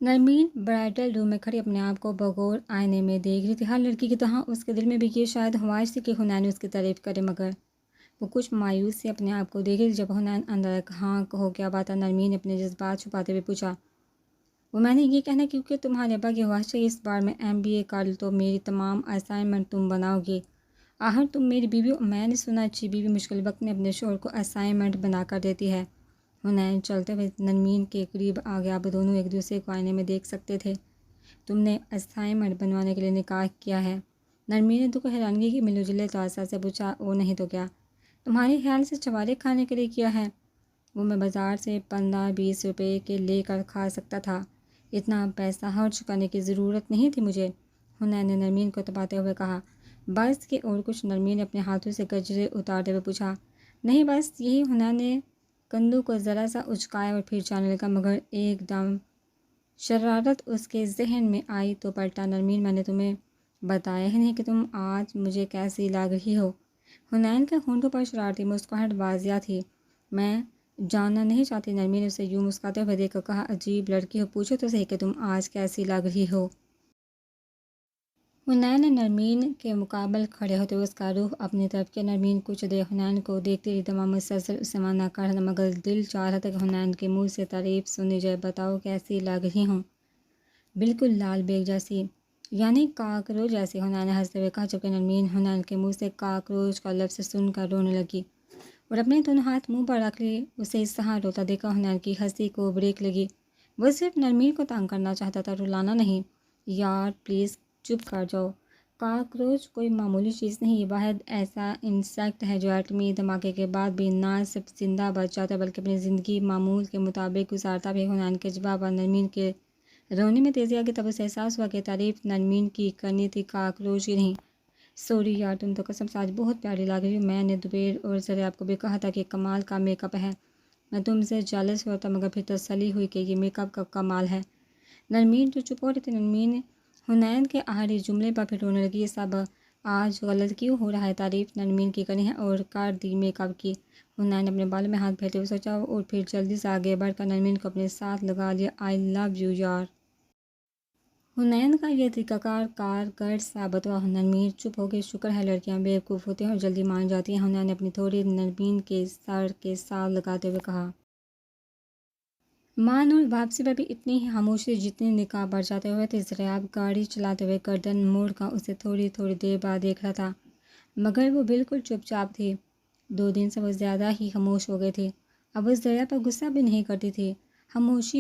نرمین bridal روم میں کھڑی اپنے آپ کو بغور آئینے میں دیکھ رہی تھی۔ ہر لڑکی کی طرح اس کے دل میں بھی یہ شاید خواہش تھی کہ حنین اس کی تعریف کرے، مگر وہ کچھ مایوس سے اپنے آپ کو دیکھ رہی تھی۔ جب حنین اندر ایک ہاں ہو کیا بات ہے، نرمین نے اپنے جذبات چھپاتے ہوئے پوچھا۔ وہ میں نے یہ کہنا کیونکہ تمہارے ابا کی خواہش ہے، اس بار میں MBA کر تو میری تمام اسائنمنٹ تم بناؤ گی۔ آخر تم میری بیوی ہو۔ میں نے سنا اچھی بیوی مشکل وقت میں اپنے شوہر کو اسائنمنٹ بنا کر دیتی ہے۔ حنین چلتے ہوئے نرمین کے قریب آ گیا۔ اب دونوں ایک دوسرے کو آئینے میں دیکھ سکتے تھے۔ تم نے اسائنمنٹ بنوانے کے لیے نکاح کیا ہے؟ نرمین نے دکھ حیرانگی کی ملو جلے تاثر سے پوچھا۔ او نہیں تو کیا؟ تمہارے خیال سے چوارے کھانے کے لیے کیا ہے؟ وہ میں بازار سے 15-20 روپے کے لے کر کھا سکتا تھا، اتنا پیسہ خرچ کرنے کی ضرورت نہیں تھی مجھے، حنین نے نرمین کو تپاتے ہوئے کہا۔ بس کہ اور کچھ؟ نرمین نے اپنے ہاتھوں سے گجرے اتارتے ہوئے پوچھا۔ نہیں بس یہی، حنین نے کندھوں کو ذرا سا اچکایا اور پھر جانے لگا، مگر ایک دم شرارت اس کے ذہن میں آئی تو پلٹا۔ نرمین، میں نے تمہیں بتایا ہی نہیں کہ تم آج مجھے کیسی لگ رہی ہو؟ حنین کے ہونٹوں پر شرارتی مسکراہٹ واضح تھی۔ میں جاننا نہیں چاہتی، نرمین نے اسے یوں مسکراتے ہوئے دیکھ کر کہا۔ عجیب لڑکی ہو، پوچھو تو صحیح کہ تم آج کیسی لگ رہی ہو؟ حنین نے نرمین کے مقابل کھڑے ہوتے ہوئے اس کا رخ اپنی طرف کیا۔ نرمین کچھ دیر حنین کو دیکھتی رہی، دماغ مسلسل اسے منع کر رہا تھا، مگر دل چاہ رہا تھا کہ حنین کے منہ سے تعریف سنی جائے۔ بتاؤ کیسی لگ رہی ہوں؟ بالکل لال بیگ جیسی، یعنی کاکروچ جیسی، حنین نے ہنستے ہوئے کہا، جبکہ نرمین حنین کے منہ سے کاکروچ کا لفظ سن کر رونے لگی اور اپنے دونوں ہاتھ منہ پر رکھ لی۔ اسے اس طرح روتا دیکھا حنین کی ہنسی کو بریک لگی۔ وہ صرف نرمین کو تنگ کرنا چاہتا تھا، رلانا نہیں۔ یار پلیز چپ کر جاؤ، کاکروچ کوئی معمولی چیز نہیں، یہ واحد ایسا انسیکٹ ہے جو ایٹمی دھماکے کے بعد بھی نہ صرف زندہ بچ جاتا ہے بلکہ اپنی زندگی معمول کے مطابق گزارتا بھی ہے۔ حنین کے جواب پر نرمین کے رونے میں تیزی آ گئی، تب اسے احساس ہوا کہ تعریف نرمین کی کرنی تھی، کاکروچ کی نہیں۔ سوری یار، تم تو قسم سے آج بہت پیاری لگ رہی ہو۔ میں نے دوپہر اور ذریعہ کو بھی کہا تھا کہ کمال کا میک اپ ہے۔ میں تم سے جیلس ہوتا، مگر پھر تسلی ہوئی کہ یہ میک اپ کا کمال ہے۔ نرمین جو چپ ہو رہی تھی، نرمین حنین کے آخری جملے پر پھر رونے لگی۔ یہ سب آج غلط کیوں ہو رہا ہے؟ تعریف نرمین کی کرنی ہے اور کر دی میک اپ کی۔ حنین نے اپنے بالوں میں ہاتھ پھیرتے ہوئے سوچا اور پھر جلدی سے آگے بڑھ کر نرمین کو اپنے ساتھ لگا لیا۔ آئی لو یو یار۔ حنین کا یہ طریقہ کار کارگر ثابت ہوا۔ نرمین چپ ہو گئی۔ شکر ہے، لڑکیاں بیوقوف ہوتی ہیں اور جلدی مان جاتی ہیں، حنین نے اپنی تھوڑی نرمین کے سر کے ساتھ لگاتے ہوئے کہا۔ مانور واپسی پر بھی اتنی ہی خاموش تھی جتنی نکاح پر جاتے ہوئے تھی۔ ذریعہ گاڑی چلاتے ہوئے گردن موڑ کر اسے تھوڑی تھوڑی دیر بعد دیکھ رہا تھا، مگر وہ بالکل چپ چاپ تھی۔ 2 دن سے وہ زیادہ ہی خاموش ہو گئی تھی۔ اب وہ ذریعہ پر غصہ بھی نہیں کرتی تھی۔ خاموش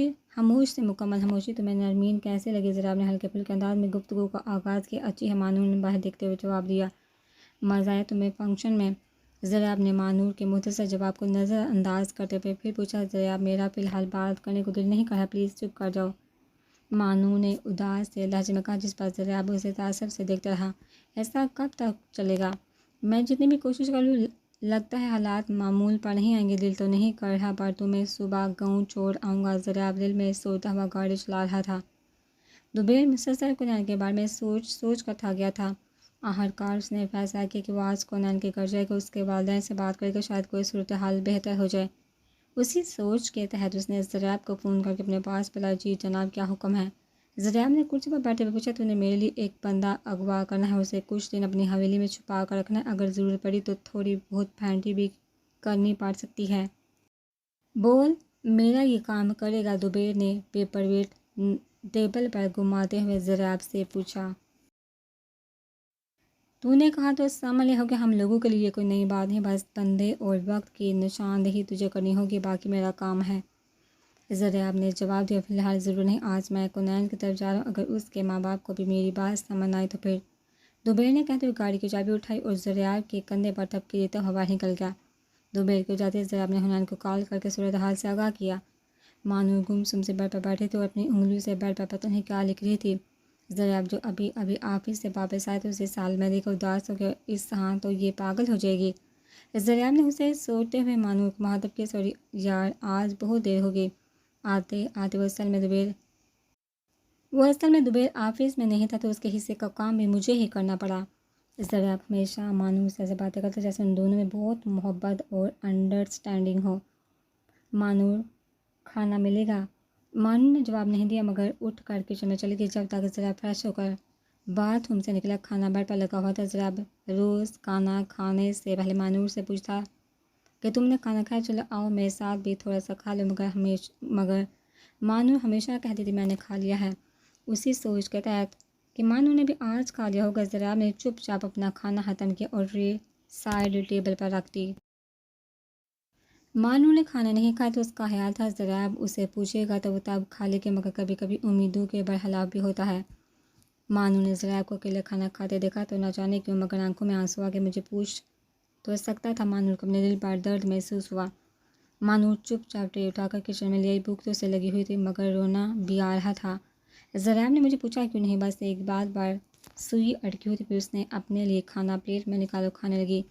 سے مکمل خاموشی۔ تمہیں نرمین کیسے لگی؟ ذریعہ نے ہلکے پھلکے انداز میں گفتگو کا آغاز کیا۔ اچھی ہے، مانور نے باہر دیکھتے ہوئے جواب دیا۔ مزہ آیا تمہیں فنکشن میں؟ ذریعہ نے مانور کے مختصر جواب کو نظر انداز کرتے ہوئے پھر پوچھا۔ ذریعہ، میرا فی الحال بات کرنے کو دل نہیں کر رہا، پلیز چپ کر جاؤ، مانور نے اداس سے لہجے میں کہا، جس پر ذریعہ اسے تعصب سے دیکھتا رہا۔ ایسا کب تک چلے گا؟ میں جتنی بھی کوشش کر لوں، لگتا ہے حالات معمول پر نہیں آئیں گے۔ دل تو نہیں کر رہا، پر تمہیں صبح گاؤں چھوڑ آؤں گا۔ ذریعہ دل میں سوچتا ہوا گاڑی چلا رہا تھا۔ دوپہر مسلسل حنین کے بارے میں سوچ کر تھک گیا تھا۔ آخرکار اس نے فیصلہ کیا کہ وہ آج حنین کے گھر جائے گا، اس کے والدین سے بات کرے گا، شاید کوئی صورتحال بہتر ہو جائے۔ اسی سوچ کے تحت اس نے ذریعہ کو فون کر کے اپنے پاس بلایا۔ جی جناب، کیا حکم ہے؟ ذریعہ نے کرسی پر بیٹھے ہوئے پوچھا۔ تو نے میرے لیے ایک بندہ اغوا کرنا ہے، اسے کچھ دن اپنی حویلی میں چھپا کر رکھنا ہے، اگر ضرورت پڑی تو تھوڑی بہت پھینٹی بھی کرنی پڑ سکتی ہے۔ بول، میرا یہ کام کرے گا؟ دوپہر نے پیپر ویٹ ٹیبل پر گھماتے ہوئے ذریعہ سے پوچھا۔ تو نے کہا تو سمجھ لیا ہو کہ ہم لوگوں کے لیے کوئی نئی بات نہیں، بس بندے اور وقت کی نشاندہی تجھے کرنی ہوگی، باقی میرا کام ہے۔ ذریعہ نے جواب دیا۔ فی الحال ضرور نہیں، آج میں حنین کی طرف جا رہا ہوں، اگر اس کے ماں باپ کو بھی میری بات سمجھ آئی تو پھر۔ دوپہر نے کہتے ہوئے گاڑی کی چابی اٹھائی اور ذریعہ کے کندھے پر تھپکی دیتے ہوئے باہر نکل گیا۔ دوپہر کو جاتے ذریعہ نے حنین کو کال کر کے صورتحال سے آگاہ کیا۔ مانور گمسم سے بیڈ پر بیٹھی تھی اور اپنی انگلیوں سے بیڈ پر پتہ نہیں کیا لکھ رہی تھی۔ ذریعہ جو ابھی آفس سے واپس آئے تھے، اسے سال میں دیکھا اداس ہو گیا۔ اس طرح تو یہ پاگل ہو جائے گی۔ ذریعہ نے اسے سوچتے ہوئے مانور کو مخاطب کیا۔ سوری یار، آج بہت دیر ہو گئی۔ آتے وہ اصل میں دوپہر آفس میں نہیں تھا، تو اس کے حصے کا کام بھی مجھے ہی کرنا پڑا۔ ذریعہ ہمیشہ مانور سے ایسے باتیں کرتا جیسے ان دونوں میں بہت محبت اور انڈرسٹینڈنگ ہو۔ مانور، کھانا ملے گا؟ مانو نے جواب نہیں دیا مگر اٹھ کر کچن میں چلی گئی۔ جب تک ضراب فریش ہو کر باتھ روم سے نکلا، کھانا بیڈ پر لگا ہوا تھا۔ ضراب روز کھانا کھانے سے پہلے مانور سے پوچھتا کہ تم نے کھانا کھایا، چلو آؤ میرے ساتھ بھی تھوڑا سا کھا لو، مگر مانو ہمیشہ کہتی تھی میں نے کھا لیا ہے۔ اسی سوچ کے تحت کہ مانو نے بھی آج کھا لیا ہوگا، ضراب نے چپ چاپ اپنا کھانا ختم کیا اور ٹرے سائڈ ٹیبل پر رکھ دی۔ مانو نے کھانا نہیں کھایا تو اس کا خیال تھا ضراب اسے پوچھے گا تو وہ تب کھا لے گا، مگر کبھی کبھی امیدوں کے برخلاف بھی ہوتا ہے۔ مانو نے ضراب کو اکیلے کھانا کھاتے دیکھا تو نہ جانے کیوں مگر آنکھوں میں آنسو آ کے مجھے پوچھ تو سکتا تھا۔ مانو کو اپنے دل پر درد محسوس ہوا۔ مانو چپ چاپ ٹرے اٹھا کر کچن میں لے آئی۔ بھوک تو اسے لگی ہوئی تھی مگر رونا بھی آ رہا تھا۔ ضراب نے مجھے پوچھا کیوں نہیں، بس ایک بار سوئی اٹکی ہوئی تھی۔ پھر اس نے اپنے لیے کھانا پلیٹ میں نکالو کھانے لگی۔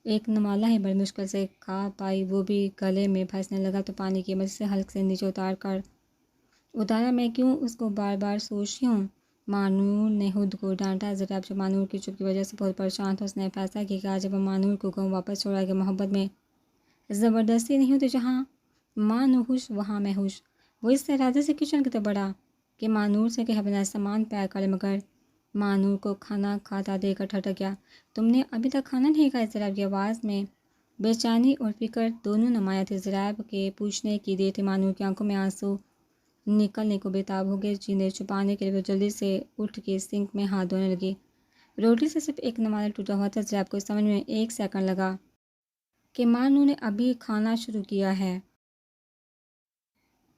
ایک نمالہ ہی بڑی مشکل سے کھا پائی، وہ بھی گلے میں پھنسنے لگا تو پانی کی مدد سے حلق سے نیچے اتارا۔ میں کیوں اس کو بار بار سوچتی ہوں، مانور نے خود کو ڈانٹا۔ ضراب جو مانور کی چپ کی وجہ سے بہت پریشان تھا، اس نے فیصلہ کیا کہ آج وہ مانور کو گاؤں واپس چھوڑائے گا۔ محبت میں زبردستی نہیں ہوتی، جہاں مانو خوش وہاں میں خوش۔ وہ اس ارادے سے کچن کی طرف بڑھا کہ مانور سے کہ اپنا سامان پیک کرے، مگر مانور کو کھانا کھاتا دیکھ کر ٹھٹک گیا۔ تم نے ابھی تک کھانا نہیں کھایا؟ ضراب کی آواز میں بے چینی اور فکر دونوں نمایاں تھے۔ ضراب کے پوچھنے کی دیر تھی، مانور کی آنکھوں میں آنسو نکلنے کو بےتاب ہو گئے، جنہیں چھپانے کے لیے وہ جلدی سے اٹھ کے سنک میں ہاتھ دھونے لگی۔ روٹی سے صرف ایک نمالہ ٹوٹا ہوا تھا۔ ضراب کو سمجھ میں 1 سیکنڈ لگا کہ مانو نے ابھی کھانا شروع کیا ہے۔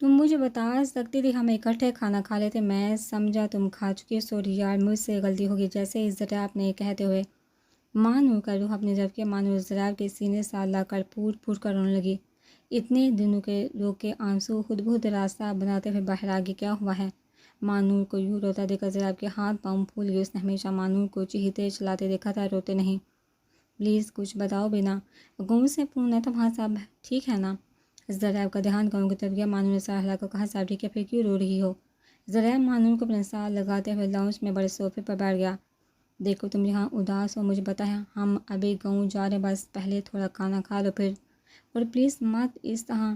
تم مجھے بتا سکتی تھی، ہم اکٹھے کھانا کھا لیتے۔ میں سمجھا تم کھا چکی، سوری یار، مجھ سے غلطی ہوگی۔ جیسے ہی ضراب نے کہتے ہوئے مانو کا روح اپنی طرف کیا، مانو ضراب کے سینے سے لا کر پھوٹ پھوٹ کر رونے لگی۔ اتنے دنوں کے روکے آنسو خود بخود راستہ بناتے ہوئے باہر آگے کیا ہوا ہے؟ مانور کو یوں روتا دیکھا ضراب کے ہاتھ پاؤں پھول گئے۔ اس نے ہمیشہ مانور کو چیختے چلاتے دیکھا تھا، روتے نہیں۔ پلیز کچھ بتاؤ بینا، گاؤں سے فون آیا تھا، وہاں سب ٹھیک ہے نا؟ ضراب کا دھیان گاؤں کی طرف گیا۔ مانور نے سر ہلا کر کہا سب ٹھیک ہے، پھر کیوں رو رہی ہو؟ ضراب مانور کو اپنے ساتھ لگاتے ہوئے لاؤنج میں بڑے صوفے پر بیٹھ گیا۔ دیکھو تم یہاں اداس ہو، مجھے پتہ ہے، ہم ابھی گاؤں جا رہے ہیں، بس پہلے تھوڑا کھانا کھا لو پھر، اور پلیز مت اس طرح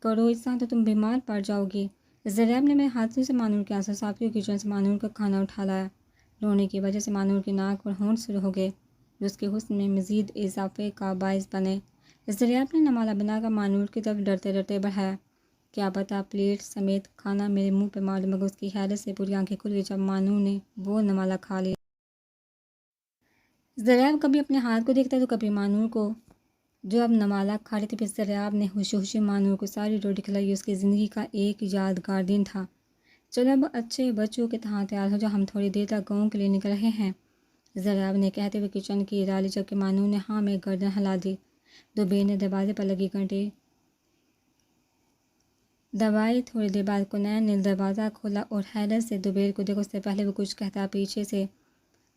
کرو، اس طرح تو تم بیمار پڑ جاؤ گی۔ ضراب نے میرے ہاتھوں سے مانور کے آنسو صاف کیے، کچن سے مانور کا کھانا اٹھا لایا۔ رونے کی وجہ سے مانور کی ناک اور ہونٹ سرخ ہو گئے، جو اس کے حسن میں مزید اضافے کا باعث بنے۔ ضراب نے نمالہ بنا کر مانور کی طرف ڈرتے ڈرتے بڑھایا۔ کیا پتا پلیٹ سمیت کھانا میرے منہ پہ مار دو، مگر اس کی حیرت سے پوری آنکھیں کھل گئی جب مانور نے وہ نمالہ کھا لیا۔ ضراب کبھی اپنے ہاتھ کو دیکھتا تو کبھی مانور کو، جو اب نمالہ کھا رہی تھی۔ پھر ضراب نے خوشی خوشی مانور کو ساری روٹی کھلائی، اس کی زندگی کا ایک یادگار دن تھا۔ چلو اب اچھے بچوں کے طرح تیار ہو جاؤ، ہم تھوڑی دیر تک گاؤں کے لیے نکل رہے ہیں، ضراب نے کہتے ہوئے کچن کی راہ لی، جبکہ مانور نے ہاں میں گردن ہلا دی۔ دوبیر نے دروازے پر لگی گھنٹی دبائی۔ تھوڑی دیر بعد کنین نے دروازہ کھولا اور حیرت سے دوبیر کو دیکھا۔ اس سے پہلے وہ کچھ کہتا پیچھے سے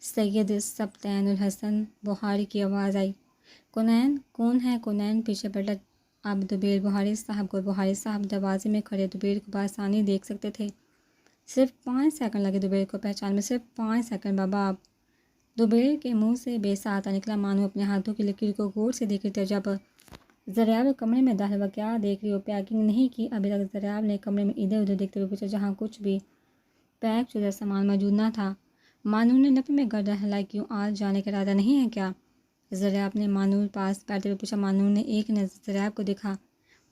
سید سبطین الحسن بخاری کی آواز آئی، کنین کون ہے؟ کنین پیچھے پلٹا۔ اب دوبیر بخاری صاحب کو، بخاری صاحب دروازے میں کھڑے دوبیر کو بآسانی دیکھ سکتے تھے۔ صرف 5 سیکنڈ لگے دوبیر کو پہچان میں، صرف 5 سیکنڈ بابا آپ۔ دوبیر کے منہ سے بے ساختہ نکلا۔ مانو اپنے ہاتھوں کی لکیر کو غور سے دیکھ رہی تھی۔ جب ضراب کمرے میں داخل ہوا، کیا دیکھ رہی ہو؟ پیکنگ نہیں کی ابھی تک؟ ضراب نے کمرے میں ادھر ادھر دیکھتے ہوئے پوچھا، جہاں کچھ بھی پیک شدہ سامان موجود نہ تھا۔ مانو نے نفی میں گردن ہلائی، کیوں آج جانے کا ارادہ نہیں ہے کیا؟ ضراب نے مانو پاس بیٹھتے ہوئے پوچھا۔ مانو نے ایک نظر ضراب کو دیکھا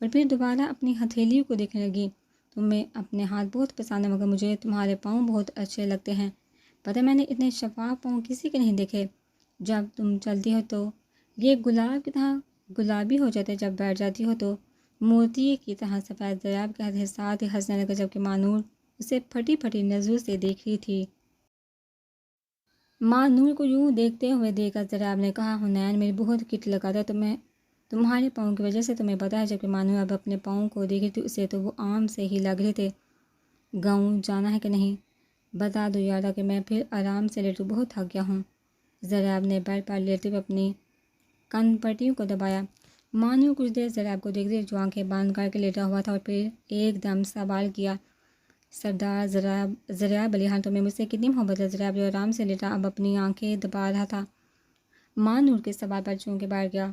اور پھر دوبارہ اپنی ہتھیلیوں کو دیکھنے لگی۔ تمہیں اپنے ہاتھ بہت پسند ہے، مگر مجھے تمہارے پاؤں بہت اچھے لگتے ہیں، پتہ میں نے اتنے شفاف پاؤں کسی کے نہیں دیکھے۔ جب تم چلتی ہو تو یہ گلاب کی طرح گلابی ہو جاتے، جب بیٹھ جاتی ہو تو موتی کی طرح سفید۔ ضراب کہتے ہیں ساتھ ہی ہنسنے لگا، جبکہ مانور اسے پھٹی پھٹی نظروں سے دیکھ رہی تھی۔ مانور کو یوں دیکھتے ہوئے دیکھ کر ضراب نے کہا، حنین میری بہت کٹ لگا تھا تمہارے پاؤں کی وجہ سے، تمہیں پتہ ہے۔ جبکہ مانور اب اپنے پاؤں کو دیکھ رہی تھی، اسے تو وہ عام سے ہی لگ رہے تھے۔ گاؤں جانا ہے کہ نہیں؟ بتا دو یار کہ میں پھر آرام سے لیٹوں، بہت تھک گیا ہوں۔ ضراب نے بیڈ پر لیٹتے ہوئے اپنی کن پٹیوں کو دبایا۔ مانو کچھ دیر ضراب کو دیکھ رہی، جو آنکھیں بند کر کے لیٹا ہوا تھا، اور پھر ایک دم سوال کیا، سردار ضراب علی خان، تمہیں مجھ سے کتنی محبت ہے؟ ضراب جو آرام سے لیٹا اب اپنی آنکھیں دبا رہا تھا، مانور کے سوال پر چونک کے بیٹھ گیا۔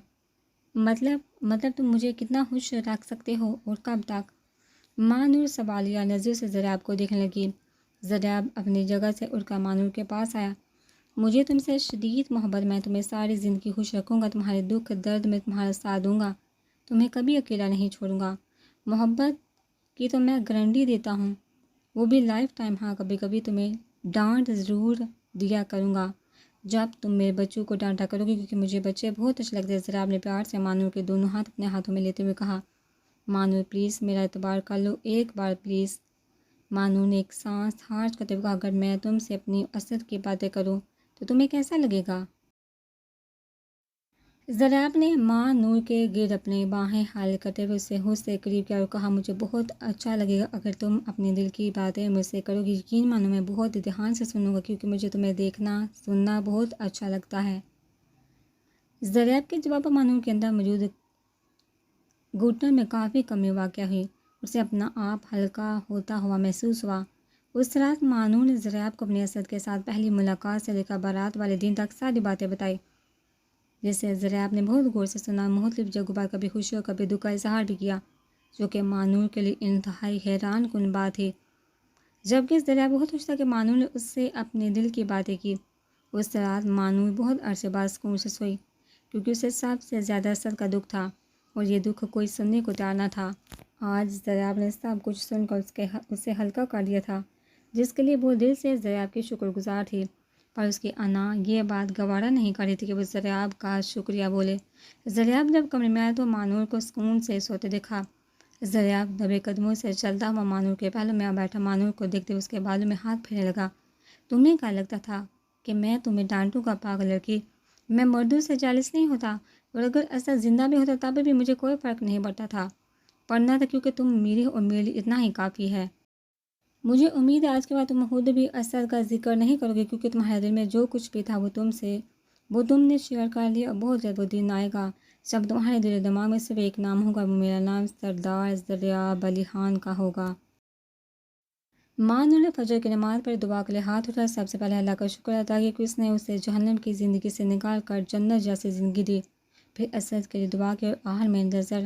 مطلب تم مجھے کتنا خوش رکھ سکتے ہو اور کب تک؟ ماں نور سوالیہ نظر سے ضریاب کو دیکھنے لگی۔ ضریاب اپنی جگہ سے اٹھ کر ماں نور کے پاس آیا۔ مجھے تم سے شدید محبت، میں تمہیں ساری زندگی خوش رکھوں گا، تمہارے دکھ درد میں تمہارا ساتھ دوں گا، تمہیں کبھی اکیلا نہیں چھوڑوں گا۔ محبت کی تو میں گارنٹی دیتا ہوں، وہ بھی لائف ٹائم۔ ہاں کبھی کبھی تمہیں ڈانٹ ضرور دیا کروں گا جب تم میرے بچوں کو ڈانٹا کرو گے، کیونکہ مجھے بچے بہت اچھے لگتے ہیں۔ ضریاب نے پیار سے ماں نور کے دونوں ہاتھ اپنے ہاتھوں میں لیتے ہوئے کہا، ماں نور پلیز میرا اعتبار کر لو، ایک بار پلیز۔ ماں نور نے ایک سانس کھارج کرتے ہوئے کہا، اگر میں تم سے اپنی اثر کی باتیں کروں تو تمہیں کیسا لگے گا؟ ضریاب نے ماں نور کے گرد اپنی باہیں حائل کرتے ہوئے اسے ہوش سے قریب کیا اور کہا، مجھے بہت اچھا لگے گا اگر تم اپنے دل کی باتیں مجھ سے کرو گی، یقین مانو میں بہت دھیان سے سنوں گا، کیونکہ مجھے تمہیں دیکھنا سننا بہت اچھا لگتا ہے۔ ضریاب کے جواب پر ماں نور کے اندر موجود گھٹن میں کافی کمی واقع ہوئی، اسے اپنا آپ ہلکا ہوتا ہوا محسوس ہوا۔ اس رات ماں نور نے ضریاب کو اپنے اسد کے ساتھ پہلی ملاقات سے لے کر بارات والے دن تک ساری باتیں بتائی، جسے ضریاب نے بہت غور سے سنا، مختلف جگہوں پر کبھی خوشی اور کبھی دکھ کا اظہار بھی کیا، جو کہ ماں نور کے لیے انتہائی حیران کن بات تھی۔ جبکہ ضریاب بہت خوش تھا کہ ماں نور نے اس سے اپنے دل کی باتیں کی۔ اس رات ماں نور بہت عرصے بعد سکون سے سوئی، کیونکہ اسے سب سے زیادہ اسد کا دکھ تھا اور یہ دکھ کوئی سننے کو تیار نہ تھا۔ آج ضریاب نے سب کچھ سن کر اسے ہلکا کر دیا تھا، جس کے لیے وہ دل سے ضریاب کی شکر گزار تھی، پر اس کی انا یہ بات گوارا نہیں کر رہی تھی کہ وہ ضریاب کا شکریہ بولے۔ ضریاب جب کمرے میں آیا تو ماں نور کو سکون سے سوتے دیکھا۔ ضریاب دبے قدموں سے چلتا ہوا ماں نور کے پہلو میں آ بیٹھا، ماں نور کو دیکھتے ہوئے اس کے بالوں میں ہاتھ پھیرنے لگا۔ تمہیں کیا لگتا تھا کہ میں تمہیں ڈانٹوں گا پاگل لڑکی؟ میں مردوں سے جالس نہیں ہوتا، اور اگر اسد زندہ بھی ہوتا تب بھی مجھے کوئی فرق نہیں پڑتا تھا، پڑھنا تھا، کیونکہ تم میری اور میرے لیے اتنا ہی کافی ہے۔ مجھے امید ہے آج کے بعد تم خود بھی اسد کا ذکر نہیں کرو گے، کیونکہ تمہارے دل میں جو کچھ بھی تھا وہ تم نے شیئر کر لیا، اور بہت جلد وہ دن آئے گا جب تمہارے دل و دماغ میں صرف ایک نام ہوگا، وہ میرا نام سردار ضریاب علی خان کا ہوگا۔ ماں نور نے فجر کی نماز پڑھی، دعا کے لیے ہاتھ اٹھایا، سب سے پہلے اللہ کا شکر ادا کیا کہ اس نے اسے جہنم کی زندگی سے نکال کر جنت جیسی زندگی دی، پھر اسد کے لیے دعا کی اور آخر میں نظر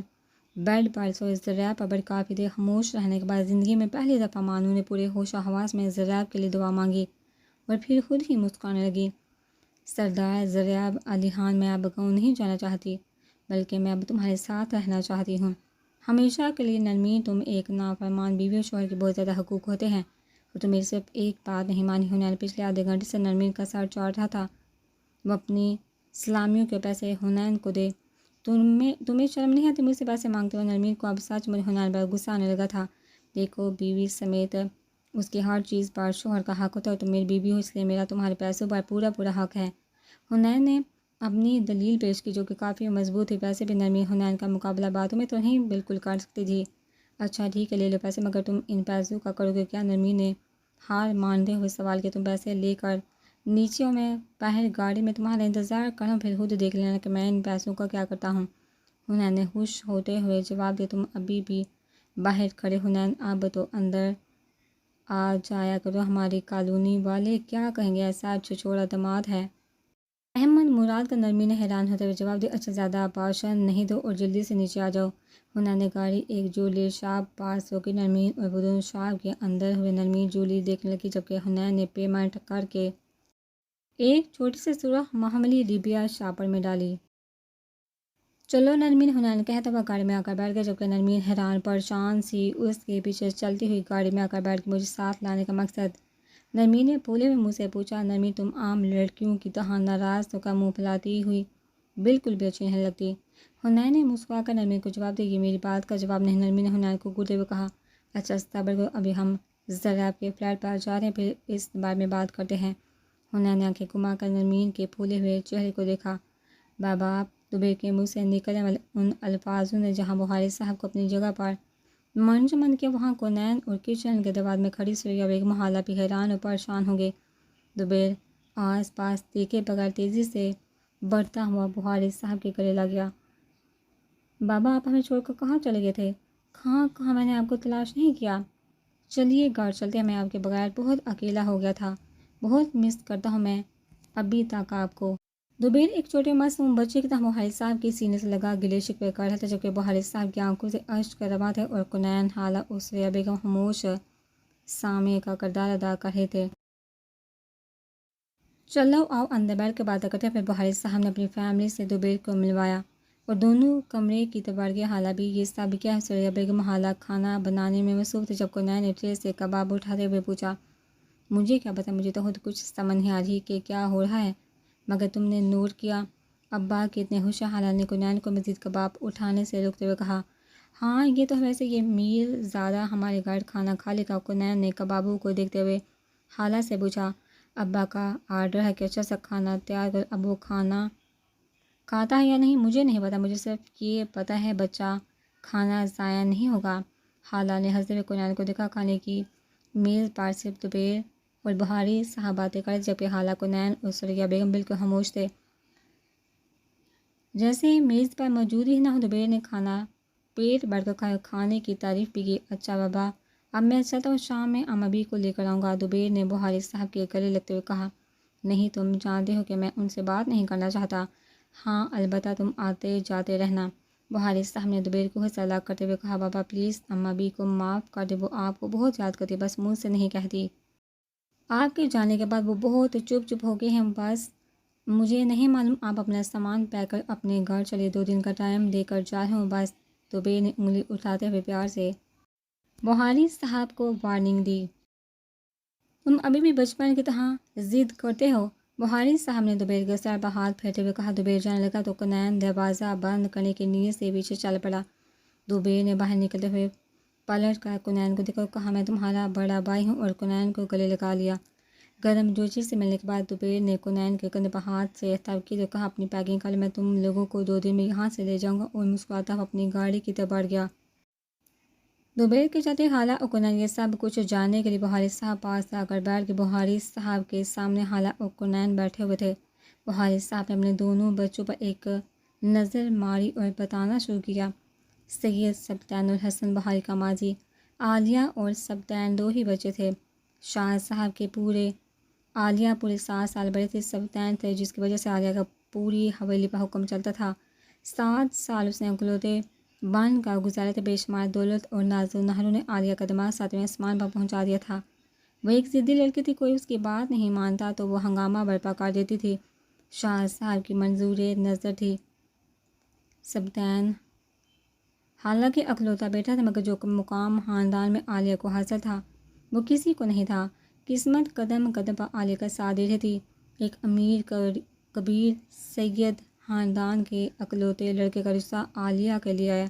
بیڈ پر سوئے ضریاب پر کافی دیر خاموش رہنے کے بعد زندگی میں پہلی دفعہ ماں نور نے پورے ہوش و حواس میں ضریاب کے لیے دعا مانگی اور پھر خود ہی مسکرانے لگی۔ سردار ضریاب علی خان، میں اب گاؤں نہیں جانا چاہتی، بلکہ میں اب تمہارے ساتھ رہنا چاہتی ہوں ہمیشہ کے لیے۔ نرمین، تم ایک نافرمان بیوی اور شوہر کے بہت زیادہ حقوق ہوتے ہیں، اور تم میری صرف ایک بات نہیں مانی۔ حنین پچھلے آدھے گھنٹے سے نرمین کا سر چاٹ رہا تھا، وہ اپنی سلامیوں کے پیسے حنین کو دے۔ تمہیں شرم نہیں آتی مجھ سے پیسے مانگتے ہو؟ نرمین کو اب سچ مجھ حنین پر غصہ آنے لگا تھا۔ دیکھو، بیوی سمیت اس کی ہر چیز پر شوہر کا حق ہوتا ہے، اور تم میری بیوی ہو، اس لیے میرا تمہارے پیسوں پر پورا حق ہے۔ حنین نے اپنی دلیل پیش کی، جو کہ کافی مضبوط تھی۔ ویسے بھی نرمین حنین کا مقابلہ باتوں میں تو نہیں بالکل کر سکتی تھی۔ اچھا ٹھیک ہے، لے لو پیسے، مگر تم ان پیسوں کا کرو گے کیا؟ نرمین نے ہار مانتے ہوئے سوال کیا۔ تم پیسے لے کر نیچے، میں باہر گاڑی میں تمہارا انتظار کروں، پھر خود دیکھ لینا کہ میں ان پیسوں کا کیا کرتا ہوں۔ حنین نے خوش ہوتے ہوئے جواب دیا، تم ابھی بھی باہر کھڑے؟ حنین، اب تو اندر آ جایا کرو، ہماری کالونی والے کیا کہیں گے، ایسا چھچوڑا داماد ہے۔ احمد مراد کا؟ نرمین نے حیران ہوتے ہوئے جواب دیا، اچھا زیادہ بھاشن نہیں دو اور جلدی سے نیچے آ جاؤ۔ حنین نے گاڑی ایک جویلری شاپ پاس روکی، نرمین اور وہ دونوں شاپ کے اندر ہوئے۔ نرمین جویلری دیکھنے لگی، جبکہ حنین نے پیمنٹ کر کے ایک چھوٹی سی سرخ معمولی ریبیا شاپر میں ڈالی۔ چلو نرمین، حنین نے کہتا ہوا گاڑی میں آ کر بیٹھ گیا، جبکہ نرمین حیران پریشان سی اس کے پیچھے چلتی ہوئی گاڑی میں آ کر بیٹھ گئی۔ مجھے ساتھ لانے کا مقصد؟ نرمین نے پھولے ہوئے منہ سے پوچھا۔ نرمین، تم عام لڑکیوں کی طرح ناراض ہو کر منہ پھیلاتی ہوئی بالکل بھی اچھی نہیں لگتی۔ حنین نے مسکرا کر نرمین کو جواب دیا، یہ میری بات کا جواب نہیں۔ نرمین نے حنین کو گھورتے ہوئے کہا، اچھا صبر کرو، ابھی ہم ضریاب کے فلیٹ پر جا رہے ہیں، پھر اس بارے میں بات کرتے ہیں۔ حنین نے آنکھیں گھما کر نرمین کے پھولے ہوئے چہرے کو دیکھا۔ بابا، دبیر کے منہ سے نکلنے والے ان الفاظوں نے جہاں بخاری صاحب کو اپنی جگہ پر منجمد کیا، وہاں کونین اور کچن کے دروازے میں کھڑی سوریا بیگم حالہ بھی حیران اور پریشان ہو گئے۔ دبیر آس پاس دیکھے بغیر تیزی سے بڑھتا ہوا بخاری صاحب کے گلے لگ گیا۔ بابا، آپ ہمیں چھوڑ کر کہاں چلے گئے تھے؟ کہاں میں نے آپ کو تلاش نہیں کیا۔ چلیے گھر چلتے ہیں، میں آپ کے بغیر بہت اکیلا ہو گیا تھا، بہت مس کرتا ہوں میں ابھی تک آپ کو۔ دوبیر ایک چھوٹے معصوم بچے کی طرح بخاری صاحب کے سینے سے لگا گلے شکوے کر رہا تھا، جبکہ بخاری صاحب کی آنکھوں سے اشک رواں تھے اور کنین حالہ اسریہ بیگم خاموش سامع کا کردار ادا کر رہے تھے۔ چلو آؤ اندر بیٹھ کے باتیں کرتے ہیں۔ پھر بخاری صاحب نے اپنی فیملی سے دوبیر کو ملوایا اور دونوں کمرے کی طرف بڑھ گئے۔ حالہ بھی یہ سب کیا ہے؟ سریہ بیگم حالہ کھانا بنانے میں مصروف تھی، جب کنین نے ٹرے سے کباب اٹھاتے ہوئے پوچھا، مجھے کیا پتہ، مجھے تو خود کچھ سمجھ نہیں آ رہی کہ کیا ہو رہا ہے، مگر تم نے نوٹ کیا ابا کتنے خوش ہیں؟ حالہ نے کنین کو مزید کباب اٹھانے سے روکتے ہوئے کہا، ہاں یہ تو ویسے یہ میر زادہ ہمارے گھر کھانا کھا لے گا۔ کنین نے کبابوں کو دیکھتے ہوئے حالہ سے پوچھا، ابا کا آرڈر ہے کہ اچھا سا کھانا تیار کر، اب وہ کھانا کھاتا ہے یا نہیں مجھے نہیں پتہ، مجھے صرف یہ پتہ ہے بچہ کھانا ضائع نہیں ہوگا۔ حالہ نے ہنستے ہوئے کنین کو دیکھا۔ کھانے کی میز پر صرف دوبیر اور بخاری صاحب باتیں کر رہے تھے، جبکہ حالہ، کنین اور سریہ بیگم بالکل خاموش تھے، جیسے میز پر موجود ہی نہ ہو۔ دوبیر نے کھانا پیٹ بھر کر کھایا، کھانے کی تعریف بھی کی۔ اچھا بابا، اب میں چلتا ہوں، شام میں امابی کو لے کر آؤں گا۔ دوبیر نے بخاری صاحب کے گلے لگتے ہوئے کہا، نہیں تم جانتے ہو کہ میں ان سے بات نہیں کرنا چاہتا۔ ہاں البتہ تم آتے جاتے رہنا۔ بخاری صاحب نے دوبیر کو حوصلہ افزا کرتے ہوئے کہا، بابا پلیز امابی کو معاف کر دے، وہ آپ کو بہت یاد کرتی، بس منہ سے نہیں کہتی۔ آپ کے جانے کے بعد وہ بہت چپ ہو گئے ہیں، بس مجھے نہیں معلوم، آپ اپنا سامان پیک کر اپنے گھر چلے، 2 دن کا ٹائم لے کر جا رہے ہوں بس۔ دوبیر نے انگلی اٹھاتے ہوئے پیار سے بخاری صاحب کو وارننگ دی، تم ابھی بھی بچپن کی طرح ضد کرتے ہو۔ بخاری صاحب نے دوبیر کے سر پر ہاتھ پھیرتے ہوئے کہا۔ دوبیر جانے لگا تو کنین دروازہ بند کرنے کی نیت سے پیچھے چل پڑا۔ دوبیر نے باہر نکلتے ہوئے پلٹ کر کنین کو دیکھا اور کہا، میں تمہارا بڑا بھائی ہوں، اور کنین کو گلے لگا لیا۔ گرم جوشی سے ملنے کے بعد دوبیر نے کنین کے کندھے پر ہاتھ سے تھپکی دی اور کہا، اپنی پیکنگ کر لو، میں تم لوگوں کو 2 دن میں یہاں سے لے جاؤں گا، اور مسکراتا ہوا اپنی گاڑی کی طرف بڑھ گیا۔ دوبیر کے چلتے حالہ اور کنین یہ سب کچھ جاننے کے لیے بخاری صاحب پاس آ کر بیٹھ گئے۔ بخاری صاحب کے سامنے حالہ اور کنین بیٹھے ہوئے تھے۔ بخاری صاحب نے اپنے دونوں بچوں پر ایک نظر ماری اور بتانا شروع کیا، سید سبطین الحسن بخاری کا ماضی، عالیہ اور سبطین 2 ہی بچے تھے۔ شاہ صاحب کے عالیہ پورے 7 سال بڑے تھے سبطین تھے، جس کی وجہ سے عالیہ کا پوری حویلی پر حکم چلتا تھا۔ 7 سال اس نے اکلوتے بن کر گزارے تھے۔ بے شمار دولت اور ناز و نہروں نے عالیہ کا دماغ 7ویں آسمان پر پہنچا دیا تھا۔ وہ ایک ضدی لڑکی تھی، کوئی اس کی بات نہیں مانتا تو وہ ہنگامہ برپا کر دیتی تھی۔ شاہ صاحب کی منظور نظر تھی سبطین، حالانکہ اکلوتا بیٹا تھا، مگر جو مقام خاندان میں عالیہ کو حاصل تھا وہ کسی کو نہیں تھا۔ قسمت قدم قدم پر عالیہ کا ساتھ دے رہی تھی۔ ایک امیر کبیر سید خاندان کے اکلوتے لڑکے کا رشتہ عالیہ کے لیے آیا،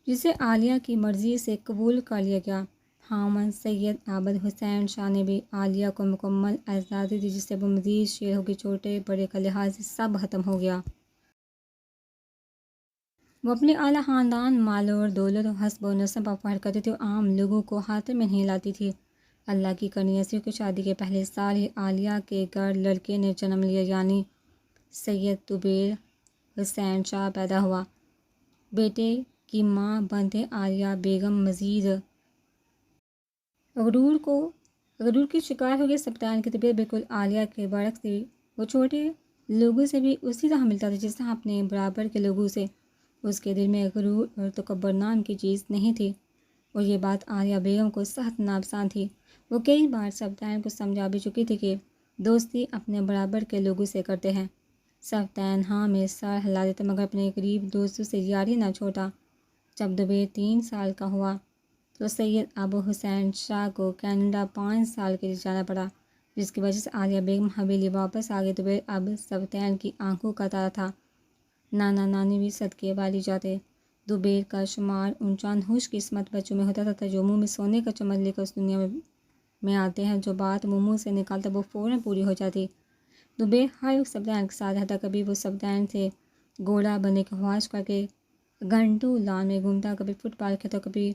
جسے عالیہ کی مرضی سے قبول کر لیا گیا۔ خاوند سید عابد حسین شاہ نے بھی عالیہ کو مکمل آزادی دی، جس سے وہ مزید شیر ہو گئی، چھوٹے بڑے کا لحاظ سب ختم ہو گیا۔ وہ اپنے اعلیٰ خاندان، مال اور دولت و حسب و نسب پر فخر کرتی تھی اور عام لوگوں کو خاطر میں نہیں لاتی تھی۔ اللہ کی کرنی ایسی ہو کہ شادی کے پہلے سال ہی عالیہ کے گھر لڑکے نے جنم لیا، یعنی سید دوبیر حسین شاہ پیدا ہوا۔ بیٹے کی ماں بنتے عالیہ بیگم مزید غرور کی شکار ہو گئی۔ سبطین کی طبیعت بالکل عالیہ کے برعکس تھی، وہ چھوٹے لوگوں سے بھی اسی طرح ملتا تھا جس طرح اپنے برابر کے لوگوں سے۔ اس کے دل میں غرور اور تکبر نام کی چیز نہیں تھی، اور یہ بات عالیہ بیگم کو سخت ناپسند تھی۔ وہ کئی بار سبطین کو سمجھا بھی چکی تھی کہ دوستی اپنے برابر کے لوگوں سے کرتے ہیں۔ سبطین ہاں میں سر ہلا دیتا، مگر اپنے قریب دوستوں سے یاری نہ چھوڑتا۔ جب دوبیر 3 سال کا ہوا تو سید ابو حسین شاہ کو کینیڈا 5 سال کے لیے جانا پڑا، جس کی وجہ سے عالیہ بیگم حویلی واپس آ گئی۔ دوبیر اب سبطین کی آنکھوں کا تارا تھا، نانا نانی بھی صدقے والی جاتے۔ دوبیر کا شمار ان چند خوش قسمت بچوں میں ہوتا تھا جو منہ میں سونے کا چمچ لے کر اس دنیا میں آتے ہیں، جو بات وہ منہ سے نکالتا وہ فوراً پوری ہو جاتی۔ دوبیر ہر وقت سبطین کے ساتھ رہتا، کبھی وہ سبطین سے گھوڑا بننے کی خواہش کر کے گھنٹوں لان میں گھومتا، کبھی فٹ بال کھیلتا، کبھی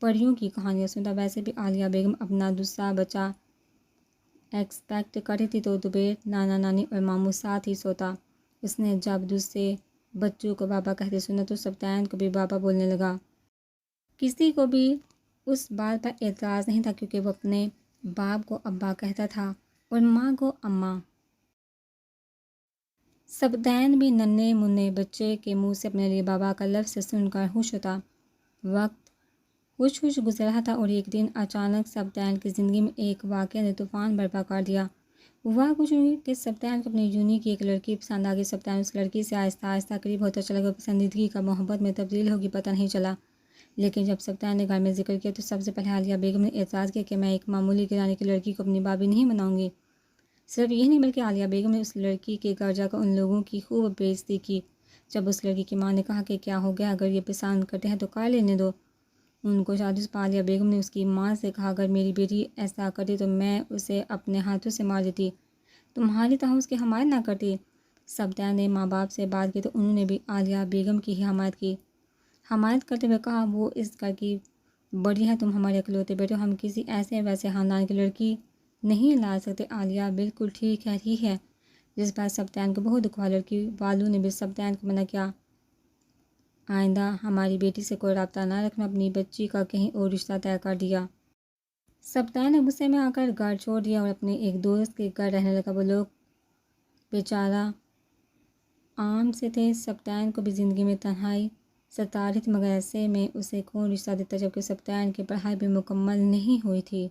پریوں کی کہانیاں سنتا۔ ویسے بھی عالیہ بیگم اپنا دوسرا بچہ ایکسپیکٹ کرتی تھی تو دوبیر نانا نانی اور ماموں ساتھ ہی سوتا۔ اس نے جب دوسرے بچوں کو بابا کہتے سنا تو سبطین کو بھی بابا بولنے لگا۔ کسی کو بھی اس بات پر اعتراض نہیں تھا، کیونکہ وہ اپنے باپ کو ابا کہتا تھا اور ماں کو اماں۔ سبدین بھی ننھے منھے بچے کے منہ سے اپنے لیے بابا کا لفظ سن کر خوش ہوتا۔ وقت خوش خوش گزر رہا تھا اور ایک دن اچانک سبدین کی زندگی میں ایک واقعہ نے طوفان برپا کر دیا۔ ہوا کچھ نہیں کہ سبدین کو اپنی یونی کی ایک لڑکی پسند آ گئی۔ سبدین اس لڑکی سے آہستہ آہستہ قریب ہوتا چلا گیا، پسندیدگی کا محبت میں تبدیل ہوگی پتہ نہیں چلا۔ لیکن جب سبدین نے گھر میں ذکر کیا تو سب سے پہلے عالیہ بیگم نے اعتراض کیا کہ میں ایک معمولی گھرانے کی لڑکی کو اپنی بھابھی نہیں بناؤں گی۔ صرف یہی نہیں بلکہ عالیہ بیگم نے اس لڑکی کے گھر جا کر ان لوگوں کی خوب بے عزتی کی۔ جب اس لڑکی کی ماں نے کہا کہ کیا ہو گیا، اگر یہ پسند کرتے ہیں تو کر لینے دو ان کو شادی سے۔ عالیہ بیگم نے اس کی ماں سے کہا اگر میری بیٹی ایسا کرتی تو میں اسے اپنے ہاتھوں سے مار دیتی، تمہاری طرح اس کی حمایت نہ کرتی۔ سبدین نے ماں باپ سے بات کی تو انہوں نے بھی عالیہ بیگم کی ہی حمایت کی، حمایت کرتے ہوئے کہا وہ اس گھر کی بڑی ہے، تم ہمارے اکلوتے بیٹے ہو، ہم کسی ایسے ویسے خاندان کی لڑکی نہیں لا سکتے۔ عالیہ بالکل ٹھیک کہہ رہی ہے۔ جس بات سبدین کو بہت دکھ ہوا، لڑکی والوں نے بھی سبدین کو منع کیا، آئندہ ہماری بیٹی سے کوئی رابطہ نہ رکھنا، اپنی بچی کا کہیں اور رشتہ طے کر دیا۔ سبدین نے غصے میں آ کر گھر چھوڑ دیا اور اپنے ایک دوست کے گھر رہنے لگا۔ وہ لوگ بیچارہ عام سے تھے، سبدین کو بھی زندگی میں تنہائی ستا رہی تھی، مگر ایسے میں اسے کون رشتہ دیتا جبکہ سبدین کی پڑھائی بھی مکمل نہیں ہوئی تھی۔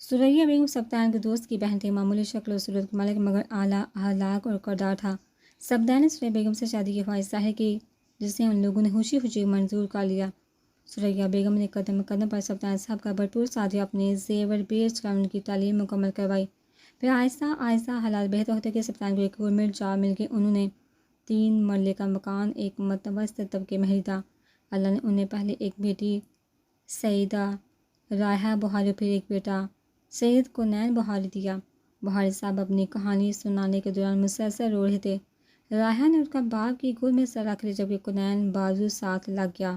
ثریا بیگم سبدین کے دوست کی بہن تھی، معمولی شکل و صورت کی مالک مگر اعلیٰ اخلاق اور کردار تھا۔ سبدین نے ثریا بیگم سے شادی کی خواہش ظاہر کی جسے ان لوگوں نے خوشی خوشی منظور کر لیا۔ ثریا بیگم نے قدم قدم پر سبدین صاحب کا بھرپور ساتھ دیا، اپنے زیور بیچ کر ان کی تعلیم مکمل کروائی۔ پھر آہستہ آہستہ حالات بہتر ہوتے گئے، سبدین کو ایک گورنمنٹ جاب مل گئی۔ انہوں نے 3 مرلے کا مکان، ایک متوسط طبقے میں خریدا۔ اللہ نے انہیں پہلے ایک بیٹی سیدہ رائحہ بخاری اور پھر ایک بیٹا سید کنین بخاری دیا۔ بخاری صاحب اپنی کہانی سنانے کے دوران مسلسل رو رہے تھے۔ رائحہ نے اٹھ کر باپ کی گود میں سر رکھ لیا جبکہ کنین بازو ساتھ لگ گیا۔